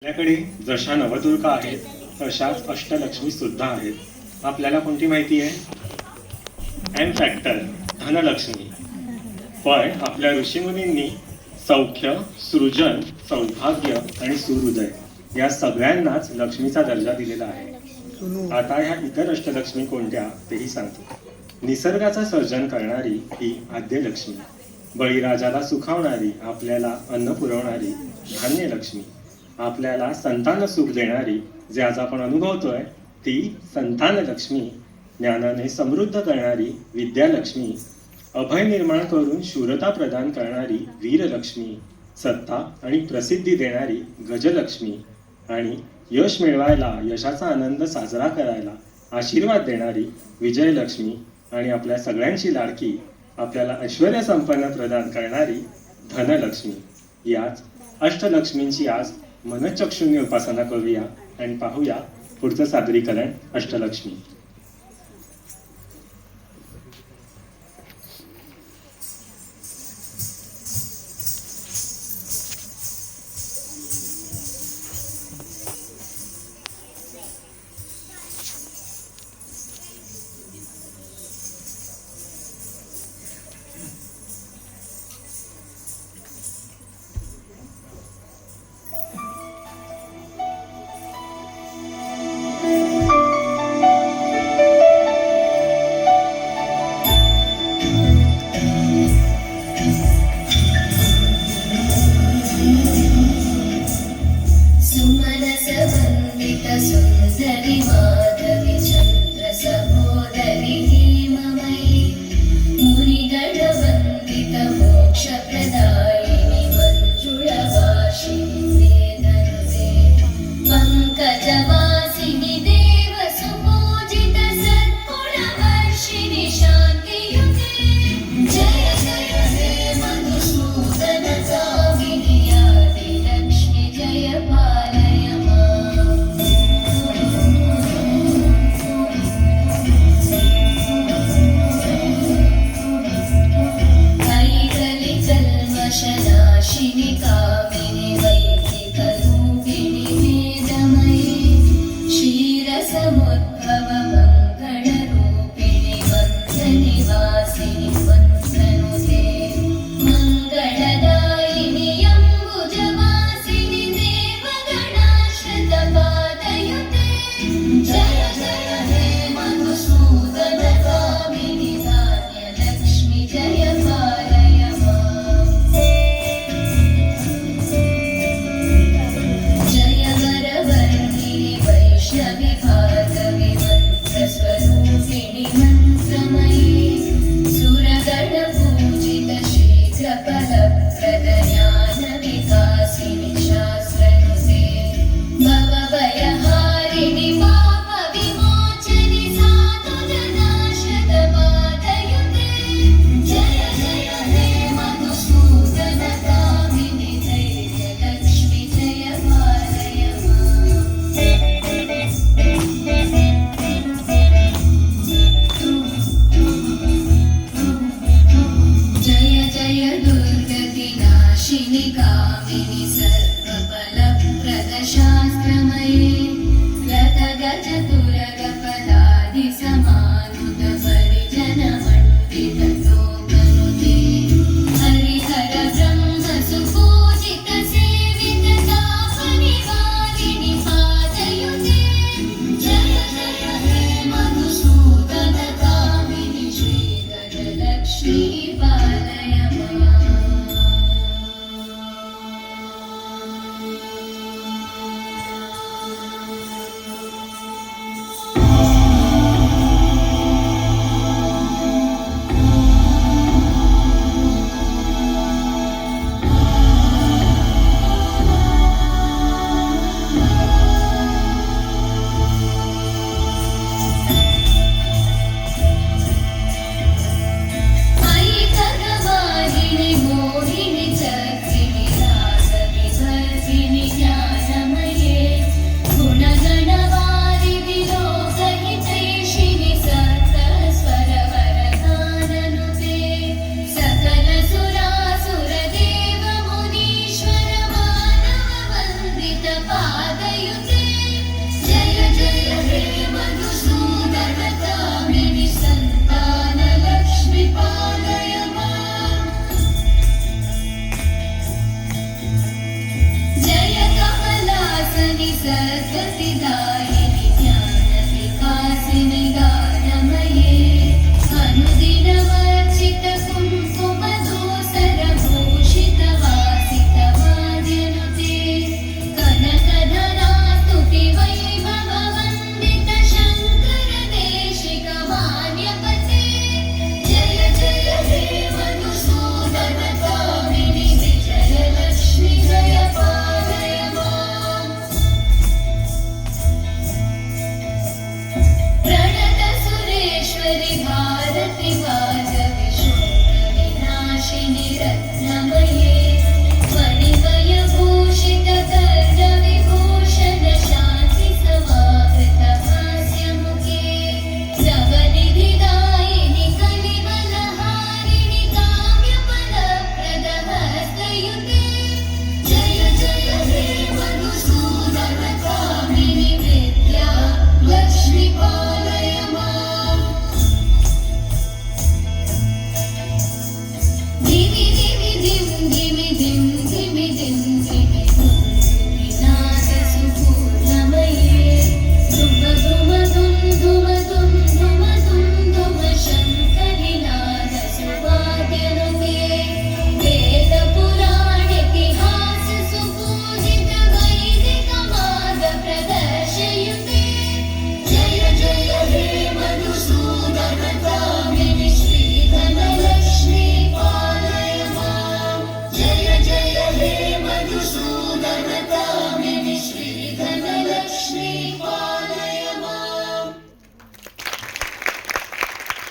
आपल्याकडे जशा नवदुर्गा आहेत तशाच अष्टलक्ष्मी सुद्धा आहेत. आपल्याला कोणती माहिती आहे? N factor Dhanlakshmi. पण आपल्या ऋषीमुनींनी सौख्य, सृजन, सौभाग्य आणि सुहृदय या सगळ्यांनाच लक्ष्मीचा दर्जा दिलेला आहे. आता ह्या इतर अष्टलक्ष्मी कोणत्या तेही सांगतो. निसर्गाचं सर्जन करणारी ही आद्यलक्ष्मी, बळीराजाला सुखावणारी, आपल्याला अन्न पुरवणारी धान्यलक्ष्मी, आपल्याला संतान सुख देणारी जे आज आपण अनुभवतोय ती संतानलक्ष्मी, ज्ञानाने समृद्ध करणारी विद्यालक्ष्मी, अभय निर्माण करून शूरता प्रदान करणारी वीरलक्ष्मी, सत्ता आणि प्रसिद्धी देणारी गजलक्ष्मी आणि यश मिळवायला, यशाचा आनंद साजरा करायला आशीर्वाद देणारी विजयलक्ष्मी आणि आपल्या सगळ्यांची लाडकी, आपल्याला ऐश्वर्य संपन्न प्रदान करणारी धनलक्ष्मी. याच अष्टलक्ष्मींची आज मनचक्षुंनी उपासना करूया आणि पाहूया पुढचं सादरीकरण अष्टलक्ष्मी. सुंदरी माधवी चंद्र सहोदरी हेममयी, मुनिगणवंदित मोक्षप्रदायिनी मंजुळवासिनी वेदनुते, पंकजवासिनी देवसुपूजित सद्गुणवर्षिणि शान्तियुते. जय जय हे मधुसूदन कामिनि आदिलक्ष्मि, जय पालय माम्. नाशिनी कामिनी वैदिकरूपिणि वेदमयी, क्षीरसमुद्भव मङ्गलरूपिणि मन्त्रनिवासिनि मन्त्रनुते, मङ्गलदायिनि अम्बुजवासिनि देवगणाश्रितपादयुते. जय जय हे मधुसूदन कामिनि धान्यलक्ष्मि, जय पालय माम्. वैष्णवी भार्गवी मन्त्रस्वरूपिणि मन्त्रमयी, सुरगणपूजित शीघ्रफलप्रद ज्ञानविकासिनि शास्त्रनुते, भवभयहारिणि पापविमोचनि साधुजनाश्रितपादयुते. जय जय हे मधुसूदन कामिनि धैर्यलक्ष्मि, जय पालय माम्. जय जय दुर्गतिनाशिनि कामिनि सर्वफलप्रद शास्त्रमयी, रथगजतुरगपदादिसमानुत परिजनमण्डित लोकनुते, हरिहर ब्रह्मसुपूजित सेवित तापनिवारिणि पादयुते. जय जय हे मधुसूदन कामिनि श्रीगजलक्ष्मी, पालय माम्. युते जय जय हे मधुसूदन कामिनि सन्तान लक्ष्मी पालय माम् जय कमलासनि सरस्वती दायिनि ज्ञान विकासिनि